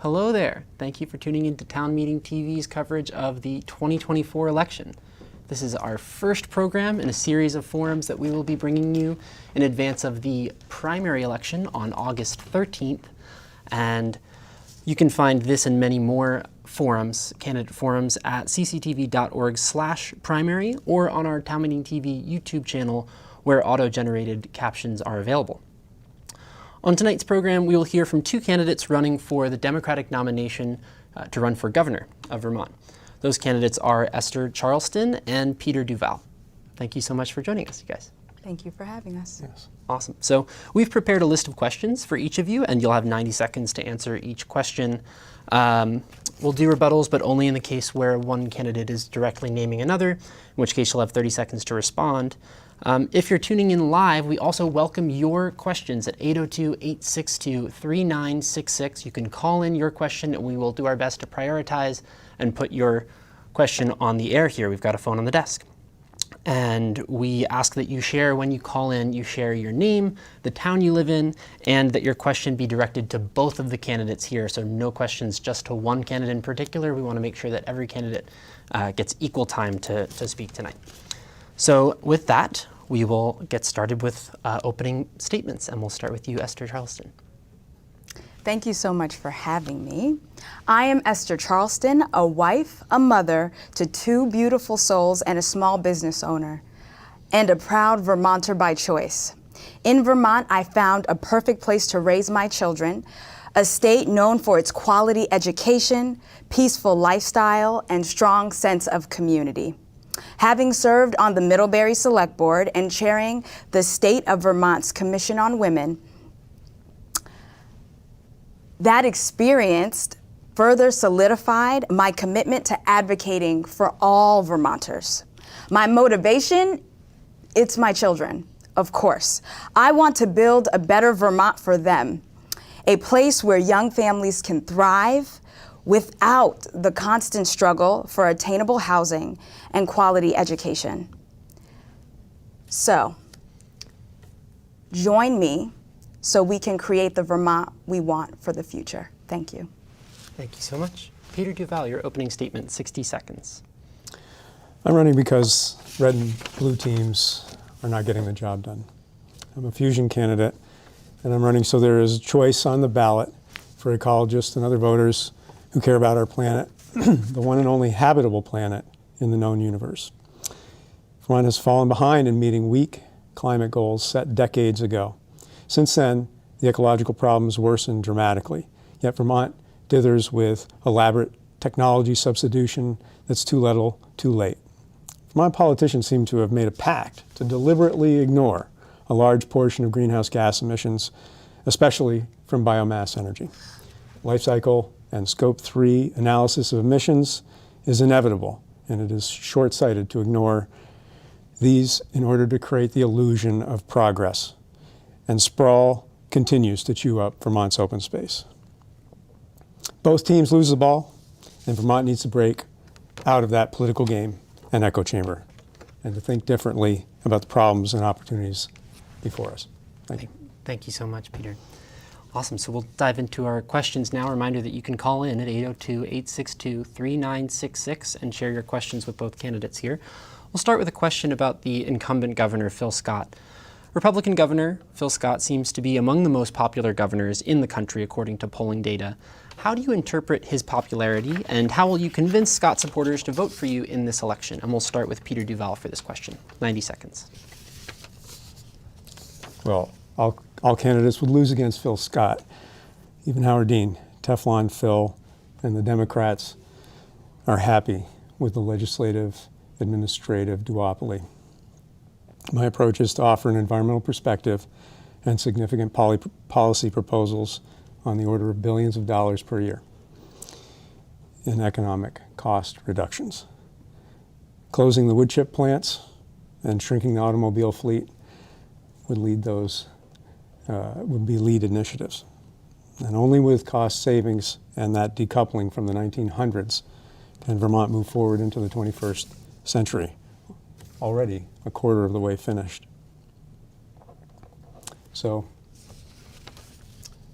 Hello there. Thank you for tuning into Town Meeting TV's coverage of the 2024 election. This is our first program in a series of forums that we will be bringing you in advance of the primary election on August 13th. And you can find this and many more forums, candidate forums, at cctv.org/primary or on our Town Meeting TV YouTube channel where auto-generated captions are available. On tonight's program, we will hear from two candidates running for the Democratic nomination to run for governor of Vermont. Those candidates are Esther Charleston and Peter Duval. Thank you so much for joining us, you guys. Thank you for having us. Yes. Awesome. So we've prepared a list of questions for each of you, and you'll have 90 seconds to answer each question. We'll do rebuttals, but only in the case where one candidate is directly naming another, in which case you'll have 30 seconds to respond. If you're tuning in live, we also welcome your questions at 802-862-3966. You can call in your question, and we will do our best to prioritize and put your question on the air here. We've got a phone on the desk. And we ask that you share, when you call in, you share your name, the town you live in, and that your question be directed to both of the candidates here. So no questions just to one candidate in particular. We want to make sure that every candidate gets equal time to speak tonight. So with that, we will get started with opening statements, and we'll start with you, Esther Charleston. Thank you so much for having me. I am Esther Charleston, a wife, a mother to two beautiful souls and a small business owner, and a proud Vermonter by choice. In Vermont, I found a perfect place to raise my children, a state known for its quality education, peaceful lifestyle, and strong sense of community. Having served on the Middlebury Select Board and chairing the State of Vermont's Commission on Women, that experience further solidified my commitment to advocating for all Vermonters. My motivation, it's my children, of course. I want to build a better Vermont for them, a place where young families can thrive without the constant struggle for attainable housing and quality education. So, join me so we can create the Vermont we want for the future. Thank you. Thank you so much. Peter Duval, your opening statement, 60 seconds. I'm running because red and blue teams are not getting the job done. I'm a fusion candidate, and I'm running so there is a choice on the ballot for ecologists and other voters who care about our planet, the one and only habitable planet in the known universe. Vermont has fallen behind in meeting weak climate goals set decades ago. Since then, the ecological problems worsened dramatically, yet Vermont dithers with elaborate technology substitution that's too little, too late. Vermont politicians seem to have made a pact to deliberately ignore a large portion of greenhouse gas emissions, especially from biomass energy. Life cycle and Scope 3 analysis of emissions is inevitable, and it is short-sighted to ignore these in order to create the illusion of progress. And sprawl continues to chew up Vermont's open space. Both teams lose the ball, and Vermont needs to break out of that political game and echo chamber and to think differently about the problems and opportunities before us. Thank you. Thank you so much, Peter. Awesome. So we'll dive into our questions now. A reminder that you can call in at 802-862-3966 and share your questions with both candidates here. We'll start with a question about the incumbent governor, Phil Scott. Republican Governor Phil Scott seems to be among the most popular governors in the country, according to polling data. How do you interpret his popularity, and how will you convince Scott supporters to vote for you in this election? And we'll start with Peter Duval for this question. 90 seconds. Well, all candidates would lose against Phil Scott. Even Howard Dean, Teflon Phil, and the Democrats are happy with the legislative administrative duopoly. My approach is to offer an environmental perspective and significant policy proposals on the order of billions of dollars per year in economic cost reductions. Closing the wood chip plants and shrinking the automobile fleet would be lead initiatives. And only with cost savings and that decoupling from the 1900s can Vermont move forward into the 21st century, already a quarter of the way finished. So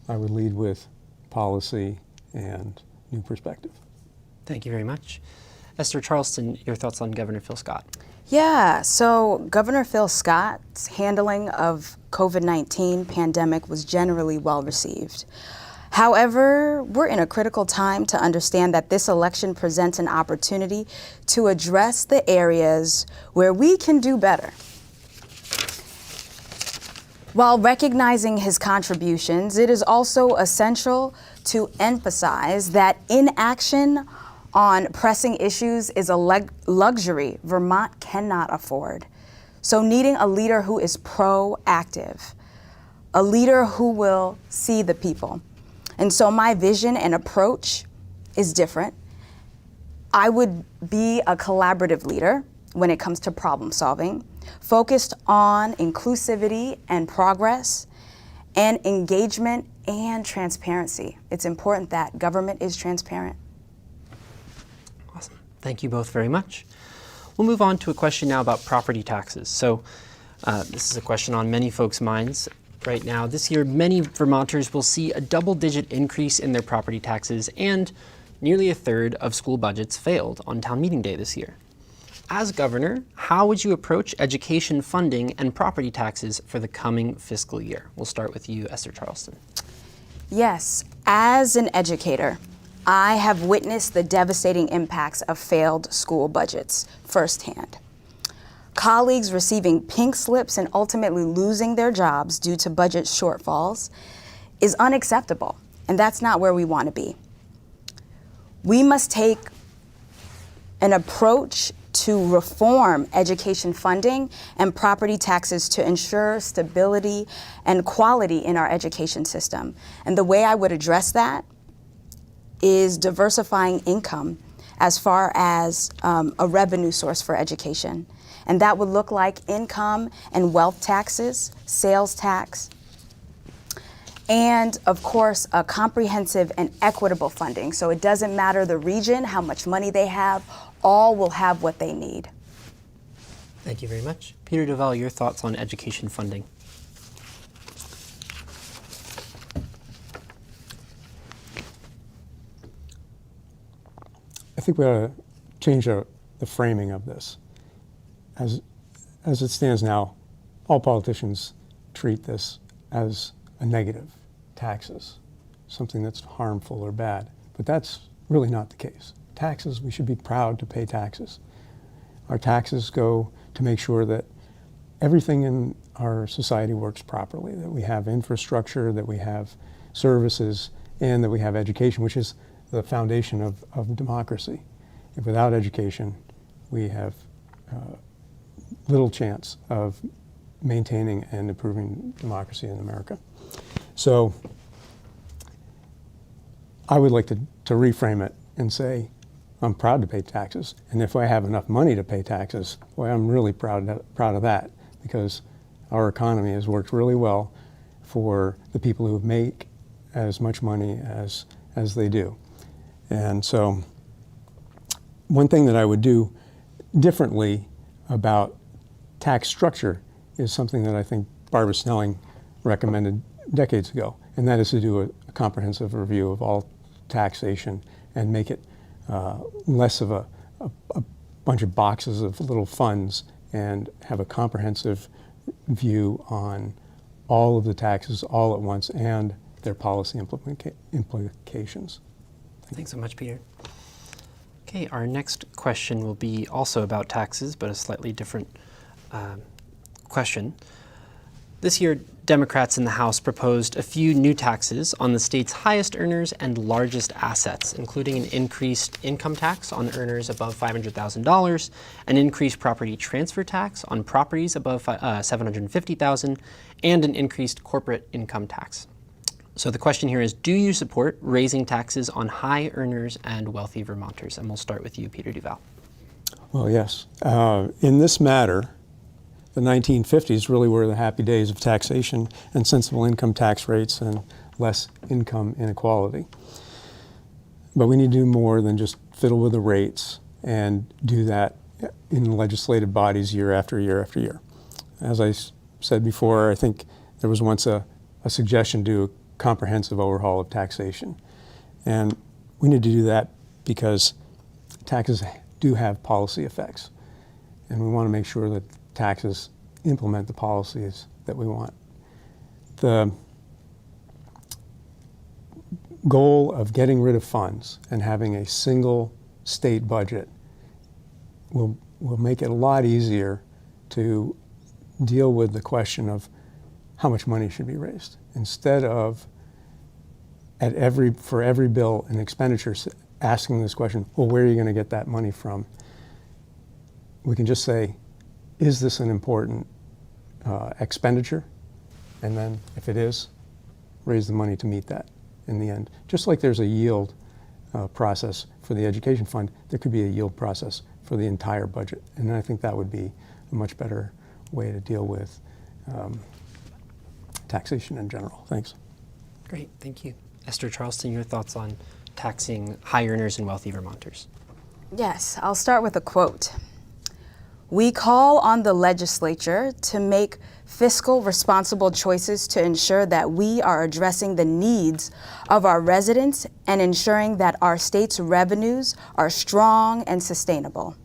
I would lead with policy and new perspective. Thank you very much. Esther Charleston, your thoughts on Governor Phil Scott? Yeah, so Governor Phil Scott's handling of COVID-19 pandemic was generally well received. However, we're in a critical time to understand that this election presents an opportunity to address the areas where we can do better. While recognizing his contributions, it is also essential to emphasize that inaction on pressing issues is a luxury Vermont cannot afford. So needing a leader who is proactive, a leader who will see the people. And so my vision and approach is different. I would be a collaborative leader when it comes to problem solving, focused on inclusivity and progress, and engagement and transparency. It's important that government is transparent. Awesome. Thank you both very much. We'll move on to a question now about property taxes. So this is a question on many folks' minds right now. This year, many Vermonters will see a double-digit increase in their property taxes, and nearly a third of school budgets failed on town meeting day this year. As governor, how would you approach education funding and property taxes for the coming fiscal year? We'll start with you, Esther Charleston. Yes, as an educator, I have witnessed the devastating impacts of failed school budgets firsthand. Colleagues receiving pink slips and ultimately losing their jobs due to budget shortfalls is unacceptable, and that's not where we want to be. We must take an approach to reform education funding and property taxes to ensure stability and quality in our education system. And the way I would address that is diversifying income as far as a revenue source for education. And that would look like income and wealth taxes, sales tax, and of course, a comprehensive and equitable funding. So it doesn't matter the region, how much money they have, all will have what they need. Thank you very much. Peter Duval, your thoughts on education funding? I think we ought to change the framing of this. As it stands now, all politicians treat this as a negative, taxes, something that's harmful or bad. But that's really not the case. Taxes, we should be proud to pay taxes. Our taxes go to make sure that everything in our society works properly, that we have infrastructure, that we have services, and that we have education, which is the foundation of democracy. If without education, we have little chance of maintaining and improving democracy in America. So I would like to reframe it and say, I'm proud to pay taxes, and if I have enough money to pay taxes, boy, I'm really proud of that, because our economy has worked really well for the people who make as much money as they do. And so one thing that I would do differently about tax structure is something that I think Barbara Snelling recommended decades ago, and that is to do a comprehensive review of all taxation and make it less of a bunch of boxes of little funds, and have a comprehensive view on all of the taxes all at once and their policy implications. Thanks so much, Peter. Okay, our next question will be also about taxes, but a slightly different question. This year, Democrats in the House proposed a few new taxes on the state's highest earners and largest assets, including an increased income tax on earners above $500,000, an increased property transfer tax on properties above $750,000, and an increased corporate income tax. So the question here is, do you support raising taxes on high earners and wealthy Vermonters? And we'll start with you, Peter Duval. Well, yes. In this matter, the 1950s really were the happy days of taxation and sensible income tax rates and less income inequality. But we need to do more than just fiddle with the rates and do that in legislative bodies year after year after year. As I said before, I think there was once a suggestion to do a comprehensive overhaul of taxation. And we need to do that because taxes do have policy effects. And we want to make sure that taxes implement the policies that we want. The goal of getting rid of funds and having a single state budget will make it a lot easier to deal with the question of how much money should be raised. Instead of for every bill and expenditure asking this question, well, where are you going to get that money from? We can just say, is this an important expenditure? And then if it is, raise the money to meet that in the end. Just like there's a yield process for the education fund, there could be a yield process for the entire budget. And I think that would be a much better way to deal with taxation in general. Thanks. Great, thank you. Esther Charleston, your thoughts on taxing high earners and wealthy Vermonters? Yes, I'll start with a quote. "We call on the legislature to make fiscal responsible choices to ensure that we are addressing the needs of our residents and ensuring that our state's revenues are strong and sustainable.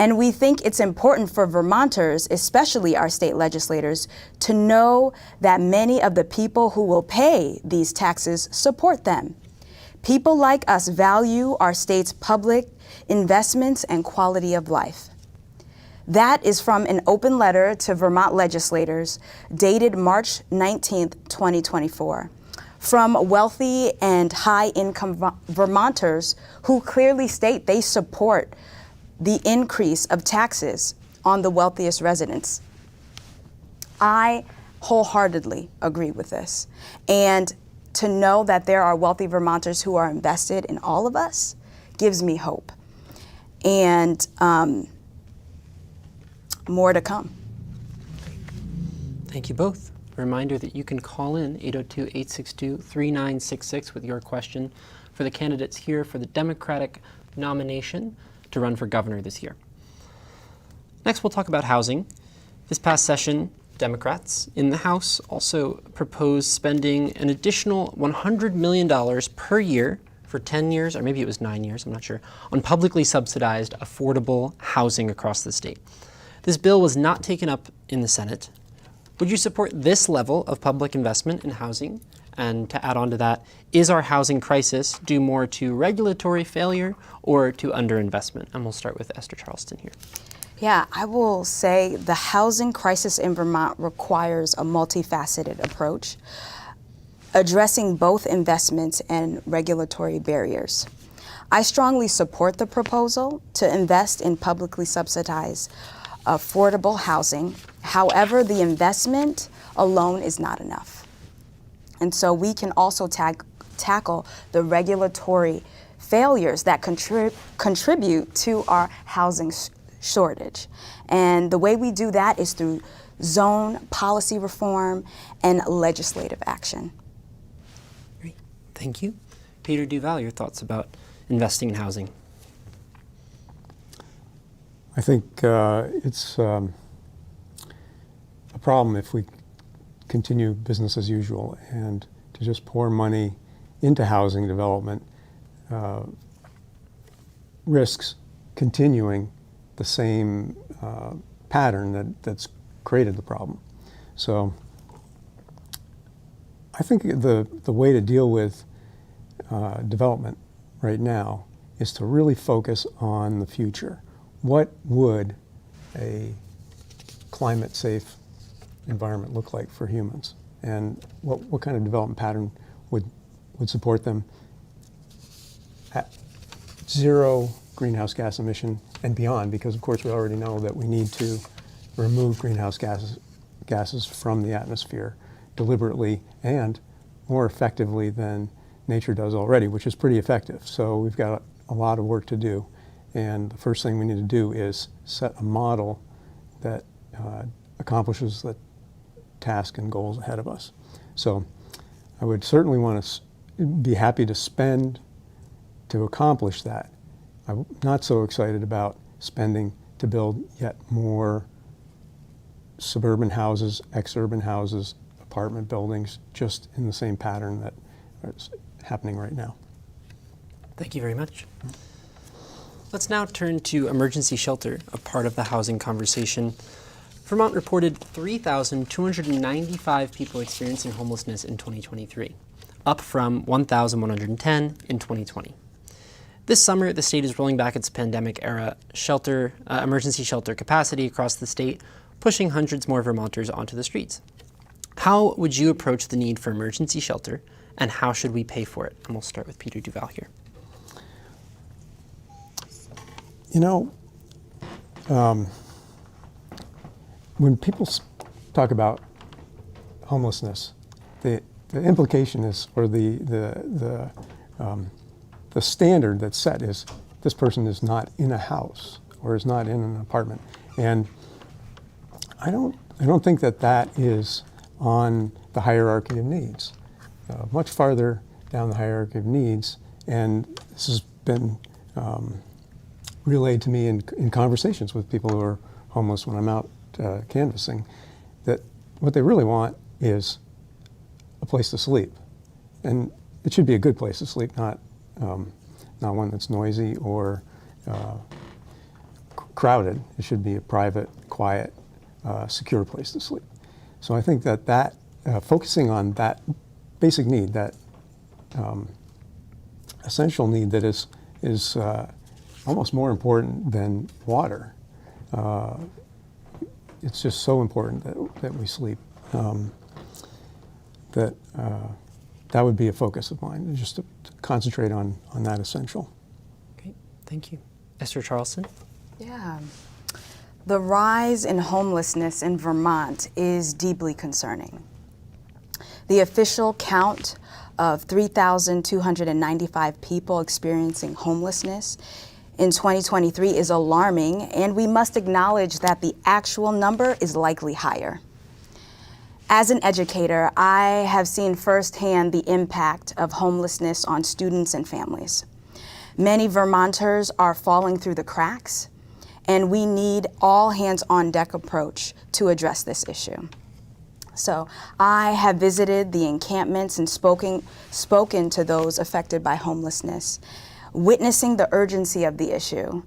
And we think it's important for Vermonters, especially our state legislators, to know that many of the people who will pay these taxes support them. People like us value our state's public investments and quality of life." That is from an open letter to Vermont legislators dated March 19th, 2024, from wealthy and high-income Vermonters who clearly state they support the increase of taxes on the wealthiest residents. I wholeheartedly agree with this. And to know that there are wealthy Vermonters who are invested in all of us gives me hope. And more to come. Thank you both. A reminder that you can call in 802-862-3966 with your question for the candidates here for the Democratic nomination to run for governor this year. Next, we'll talk about housing. This past session, Democrats in the House also proposed spending an additional $100 million per year for 10 years, or maybe it was 9 years, I'm not sure, on publicly subsidized affordable housing across the state. This bill was not taken up in the Senate. Would you support this level of public investment in housing? And to add on to that, is our housing crisis due more to regulatory failure or to underinvestment? And we'll start with Esther Charleston here. Yeah, I will say the housing crisis in Vermont requires a multifaceted approach, addressing both investments and regulatory barriers. I strongly support the proposal to invest in publicly subsidized affordable housing. However, the investment alone is not enough. And so we can also tackle the regulatory failures that contribute to our housing shortage. And the way we do that is through zone policy reform and legislative action. Great, thank you. Peter Duval, your thoughts about investing in housing? I think it's a problem if we continue business as usual, and to just pour money into housing development risks continuing the same pattern that's created the problem. So I think the way to deal with development right now is to really focus on the future. What would a climate-safe environment look like for humans? And what kind of development pattern would support them at zero greenhouse gas emission and beyond? Because of course we already know that we need to remove greenhouse gases from the atmosphere deliberately and more effectively than nature does already, which is pretty effective. So we've got a lot of work to do. And the first thing we need to do is set a model that accomplishes the task and goals ahead of us. So I would certainly want to be happy to spend to accomplish that. I'm not so excited about spending to build yet more suburban houses, ex-urban houses, apartment buildings, just in the same pattern that is happening right now. Thank you very much. Let's now turn to emergency shelter, a part of the housing conversation. Vermont reported 3,295 people experiencing homelessness in 2023, up from 1,110 in 2020. This summer, the state is rolling back its pandemic-era emergency shelter capacity across the state, pushing hundreds more Vermonters onto the streets. How would you approach the need for emergency shelter, and how should we pay for it? And we'll start with Peter Duval here. You know, when people talk about homelessness, the implication is, or the standard that's set is, this person is not in a house or is not in an apartment, and I don't think that is on the hierarchy of needs. Much farther down the hierarchy of needs, and this has been relayed to me in conversations with people who are homeless when I'm out canvassing, that what they really want is a place to sleep. And it should be a good place to sleep, not one that's noisy or crowded. It should be a private, quiet, secure place to sleep. So I think that focusing on that basic need, that essential need that is almost more important than water. It's just so important that we sleep. That would be a focus of mine, just to concentrate on that essential. Okay, thank you. Esther Charleston? Yeah. The rise in homelessness in Vermont is deeply concerning. The official count of 3,295 people experiencing homelessness in 2023 is alarming, and we must acknowledge that the actual number is likely higher. As an educator, I have seen firsthand the impact of homelessness on students and families. Many Vermonters are falling through the cracks, and we need all hands-on-deck approach to address this issue. So I have visited the encampments and spoken to those affected by homelessness. Witnessing the urgency of the issue,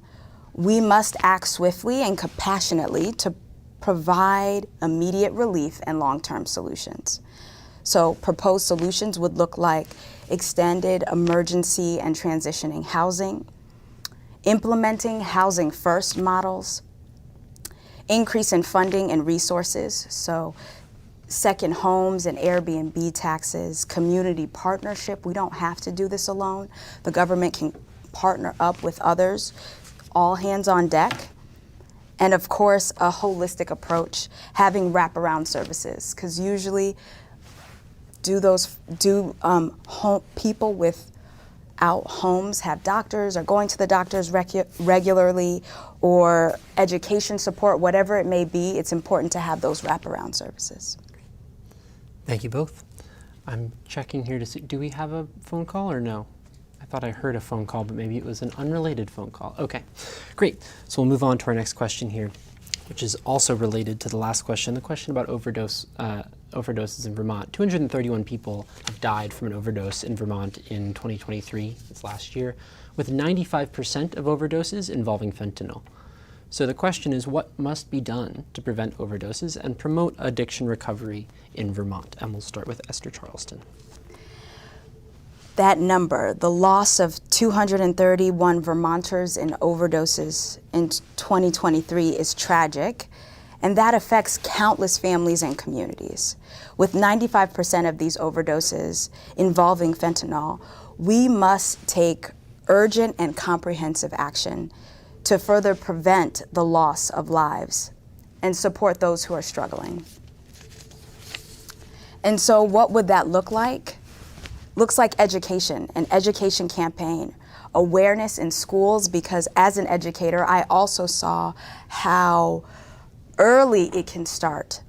we must act swiftly and compassionately to provide immediate relief and long-term solutions. So proposed solutions would look like extended emergency and transitioning housing, implementing housing first models, increase in funding and resources, so second homes and Airbnb taxes, community partnership. We don't have to do this alone. The government can partner up with others, all hands on deck. And of course, a holistic approach, having wraparound services, because usually people without homes have doctors, or going to the doctors regularly, or education support, whatever it may be. It's important to have those wraparound services. Thank you both. I'm checking here to see, do we have a phone call or no? I thought I heard a phone call, but maybe it was an unrelated phone call. Okay, great. So we'll move on to our next question here, which is also related to the last question, the question about overdoses in Vermont. 231 people have died from an overdose in Vermont in 2023, that's last year, with 95% of overdoses involving fentanyl. So the question is, what must be done to prevent overdoses and promote addiction recovery in Vermont? And we'll start with Esther Charleston. That number, the loss of 231 Vermonters in overdoses in 2023, is tragic, and that affects countless families and communities. With 95% of these overdoses involving fentanyl, we must take urgent and comprehensive action to further prevent the loss of lives and support those who are struggling. And so what would that look like? Looks like education, an education campaign, awareness in schools, because as an educator, I also saw how early it can start,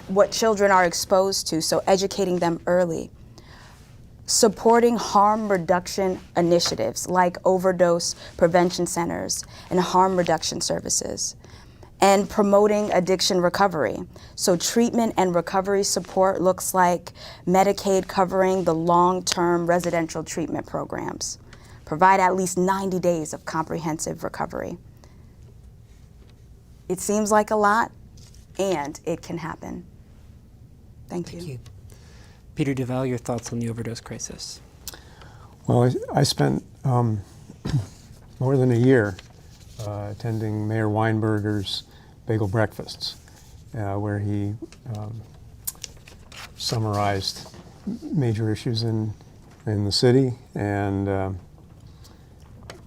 what children are exposed to, so educating them early. Supporting harm reduction initiatives like overdose prevention centers and harm reduction services, and promoting addiction recovery. So treatment and recovery support looks like Medicaid covering the long-term residential treatment programs, provide at least 90 days of comprehensive recovery. It seems like a lot, and it can happen. Thank you. Peter Duval, your thoughts on the overdose crisis? Well, I spent more than a year attending Mayor Weinberger's bagel breakfasts, where he summarized major issues in the city and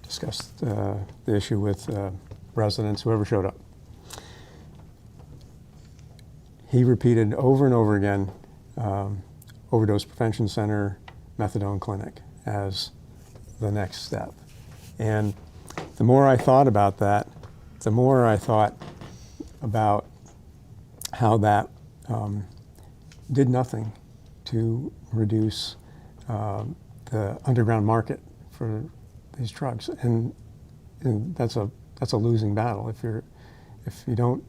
discussed the issue with residents, whoever showed up. He repeated over and over again Overdose Prevention Center, methadone clinic as the next step. And the more I thought about that, the more I thought about how that did nothing to reduce the underground market for these drugs, and that's a losing battle. If you don't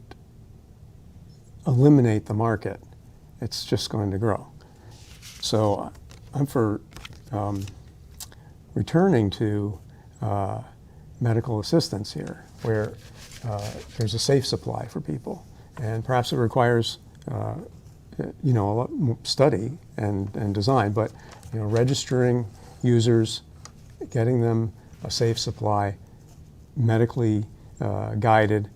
eliminate the market, it's just going to grow. So I'm for returning to medical assistance here, where there's a safe supply for people, and perhaps it requires a lot more study and design, but registering users, getting them a safe supply, medically guided,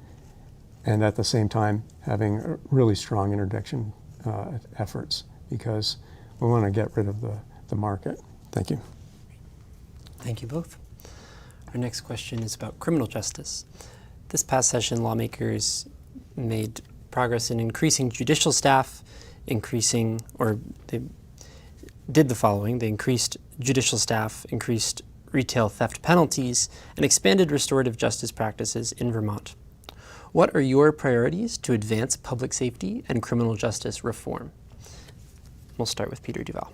and at the same time having really strong interdiction efforts, because we want to get rid of the market. Thank you. Thank you both. Our next question is about criminal justice. This past session, lawmakers made progress in increasing judicial staff, they did the following. They increased judicial staff, increased retail theft penalties, and expanded restorative justice practices in Vermont. What are your priorities to advance public safety and criminal justice reform? We'll start with Peter Duval.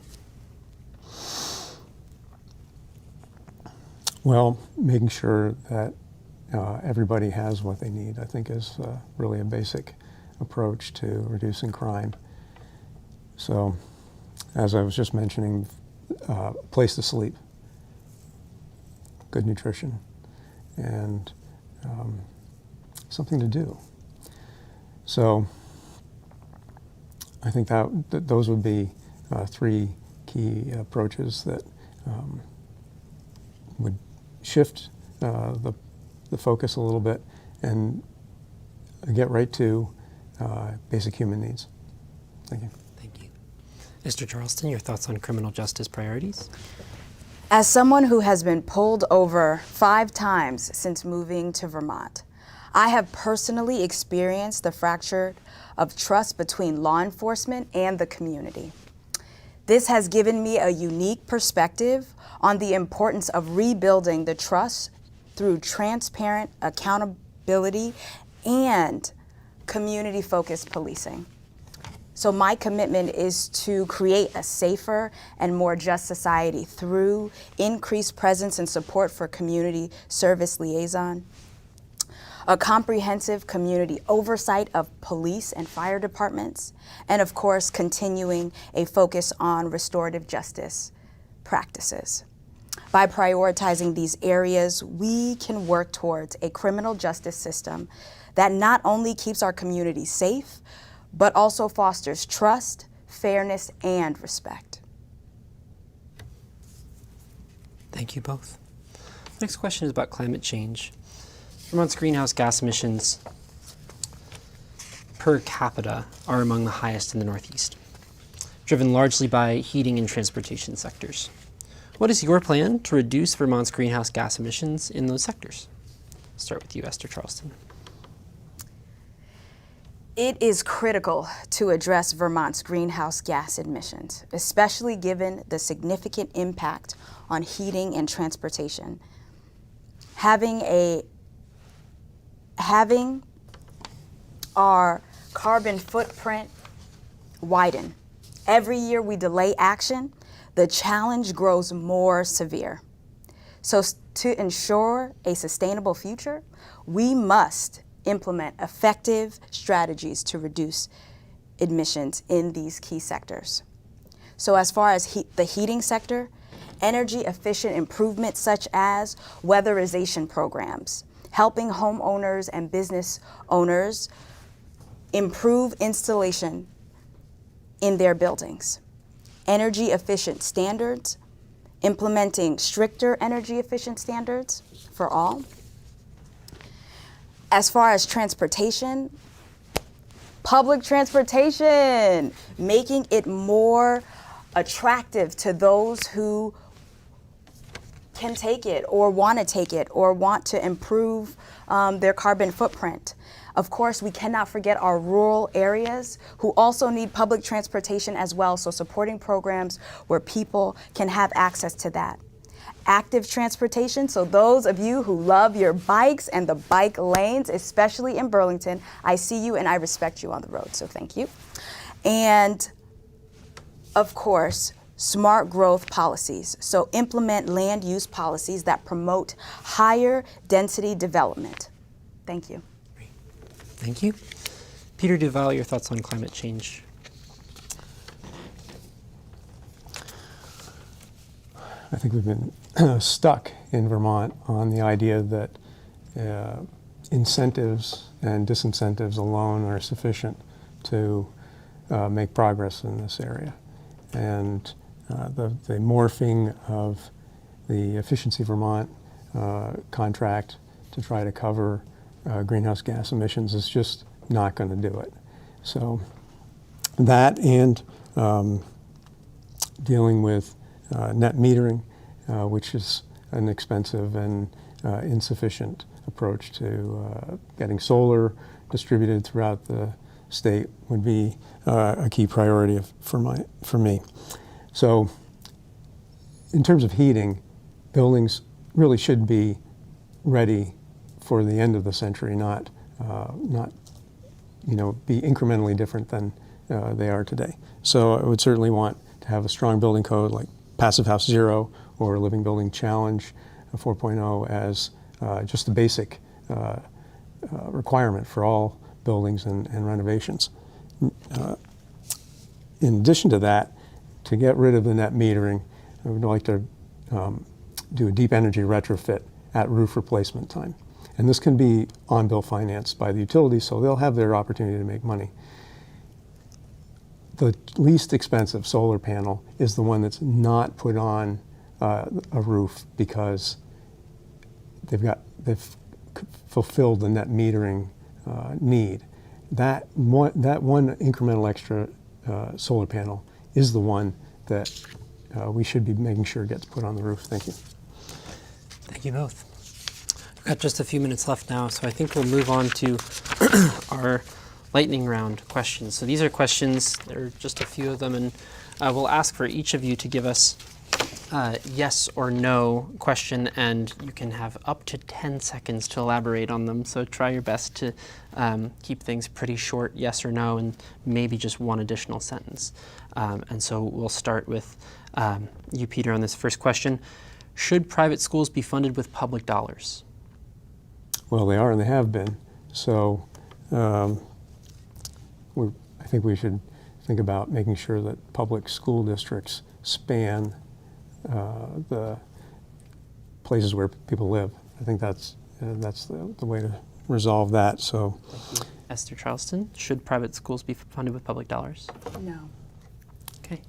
Well, making sure that everybody has what they need, I think, is really a basic approach to reducing crime. So, as I was just mentioning, place to sleep, good nutrition, and something to do. So, I think that those would be three key approaches that would shift the focus a little bit and get right to basic human needs. Thank you. Thank you. Mr. Charleston, your thoughts on criminal justice priorities? As someone who has been pulled over 5 times since moving to Vermont, I have personally experienced the fracture of trust between law enforcement and the community. This has given me a unique perspective on the importance of rebuilding the trust through transparent accountability and community-focused policing. So my commitment is to create a safer and more just society through increased presence and support for community service liaison, a comprehensive community oversight of police and fire departments, and of course, continuing a focus on restorative justice practices. By prioritizing these areas, we can work towards a criminal justice system that not only keeps our community safe, but also fosters trust, fairness, and respect. Thank you both. Next question is about climate change. Vermont's greenhouse gas emissions per capita are among the highest in the Northeast, driven largely by heating and transportation sectors. What is your plan to reduce Vermont's greenhouse gas emissions in those sectors? I'll start with you, Esther Charleston. It is critical to address Vermont's greenhouse gas emissions, especially given the significant impact on heating and transportation. Having our carbon footprint widen. Every year we delay action, the challenge grows more severe. So to ensure a sustainable future, we must implement effective strategies to reduce emissions in these key sectors. So as far as the heating sector, energy efficient improvements such as weatherization programs, helping homeowners and business owners improve installation in their buildings, energy efficient standards, implementing stricter energy efficient standards for all. As far as transportation, public transportation, making it more attractive to those who can take it or want to take it or want to improve their carbon footprint. Of course, we cannot forget our rural areas who also need public transportation as well, so supporting programs where people can have access to that. Active transportation, so those of you who love your bikes and the bike lanes, especially in Burlington, I see you and I respect you on the road, so thank you. And of course, smart growth policies, so implement land use policies that promote higher density development. Thank you. Thank you. Peter Duval, your thoughts on climate change? I think we've been stuck in Vermont on the idea that incentives and disincentives alone are sufficient to make progress in this area. And the morphing of the Efficiency Vermont contract to try to cover greenhouse gas emissions is just not going to do it. So that and dealing with net metering, which is an expensive and insufficient approach to getting solar distributed throughout the state would be a key priority for me. So in terms of heating, buildings really should be ready for the end of the century, not be incrementally different than they are today. So I would certainly want to have a strong building code like Passive House Zero or Living Building Challenge 4.0 as just the basic requirement for all buildings and renovations. In addition to that, to get rid of the net metering, I would like to do a deep energy retrofit at roof replacement time. And this can be on-bill financed by the utilities, so they'll have their opportunity to make money. The least expensive solar panel is the one that's not put on a roof because they've fulfilled the net metering need. That one incremental extra solar panel is the one that we should be making sure gets put on the roof. Thank you. Thank you both. We've got just a few minutes left now, so I think we'll move on to our lightning round questions. So these are questions, there are just a few of them, and we'll ask for each of you to give us a yes or no question, and you can have up to 10 seconds to elaborate on them. So try your best to keep things pretty short, yes or no, and maybe just one additional sentence. And so we'll start with you, Peter, on this first question. Should private schools be funded with public dollars? Well, they are and they have been. So I think we should think about making sure that public school districts span the places where people live. I think that's the way to resolve that. So, Esther Charleston, should private schools be funded with public dollars? No. Okay.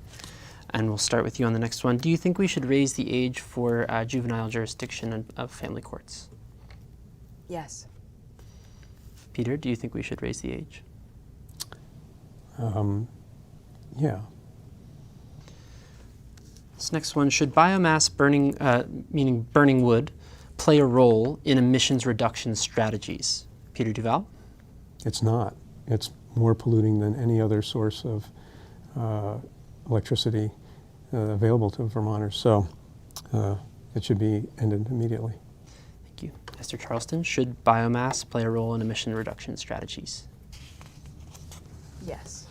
And we'll start with you on the next one. Do you think we should raise the age for juvenile jurisdiction of family courts? Yes. Peter, do you think we should raise the age? Yeah. This next one, should biomass burning, meaning burning wood, play a role in emissions reduction strategies? Peter Duval? It's not. It's more polluting than any other source of electricity available to Vermonters. So it should be ended immediately. Thank you. Esther Charleston, should biomass play a role in emission reduction strategies? Yes.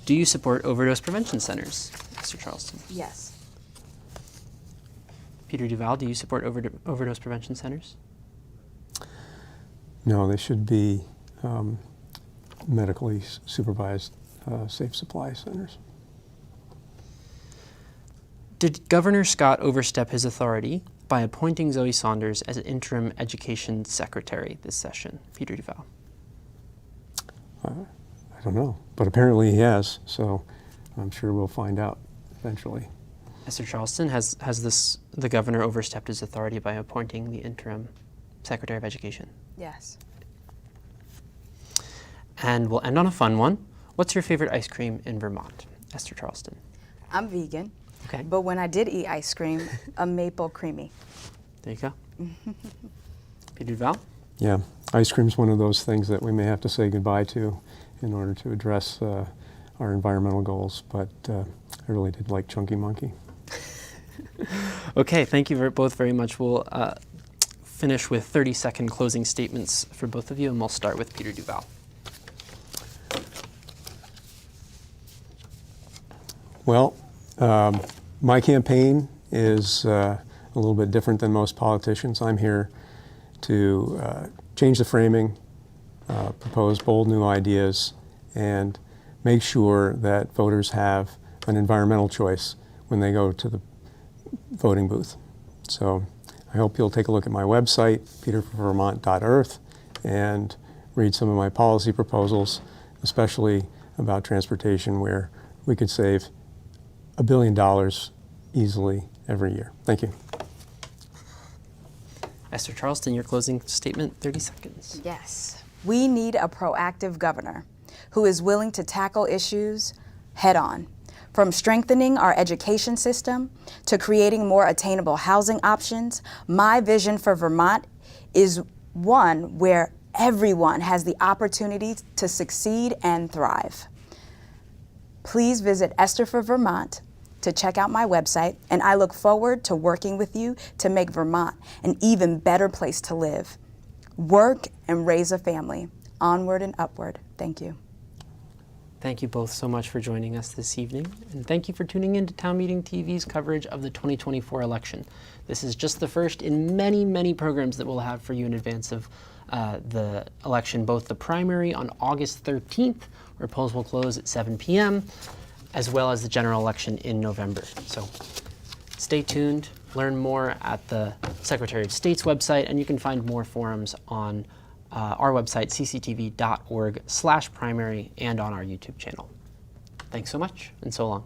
Do you support overdose prevention centers? Esther Charleston. Yes. Peter Duval, do you support overdose prevention centers? No, they should be medically supervised safe supply centers. Did Governor Scott overstep his authority by appointing Zoe Saunders as interim education secretary this session? Peter Duval. I don't know, but apparently he has, so I'm sure we'll find out eventually. Esther Charleston, has the governor overstepped his authority by appointing the interim secretary of education? Yes. And we'll end on a fun one. What's your favorite ice cream in Vermont? Esther Charleston. I'm vegan, Okay. but when I did eat ice cream, a maple creamy. There you go. Peter Duval. Yeah, ice cream's one of those things that we may have to say goodbye to in order to address our environmental goals, but I really did like Chunky Monkey. Okay, thank you both very much. We'll finish with 30-second closing statements for both of you, and we'll start with Peter Duval. Well, my campaign is a little bit different than most politicians. I'm here to change the framing, propose bold new ideas, and make sure that voters have an environmental choice when they go to the voting booth. So I hope you'll take a look at my website, peterforvermont.earth, and read some of my policy proposals, especially about transportation, where we could save $1 billion easily every year. Thank you. Esther Charleston, your closing statement, 30 seconds. Yes. We need a proactive governor who is willing to tackle issues head on. From strengthening our education system to creating more attainable housing options, my vision for Vermont is one where everyone has the opportunity to succeed and thrive. Please visit Esther for Vermont to check out my website, and I look forward to working with you to make Vermont an even better place to live, work, and raise a family. Onward and upward. Thank you. Thank you both so much for joining us this evening, and thank you for tuning in to Town Meeting TV's coverage of the 2024 election. This is just the first in many, many programs that we'll have for you in advance of the election, both the primary on August 13th, where polls will close at 7 p.m., as well as the general election in November. So stay tuned, learn more at the Secretary of State's website, and you can find more forums on our website, cctv.org/primary, and on our YouTube channel. Thanks so much, and so long.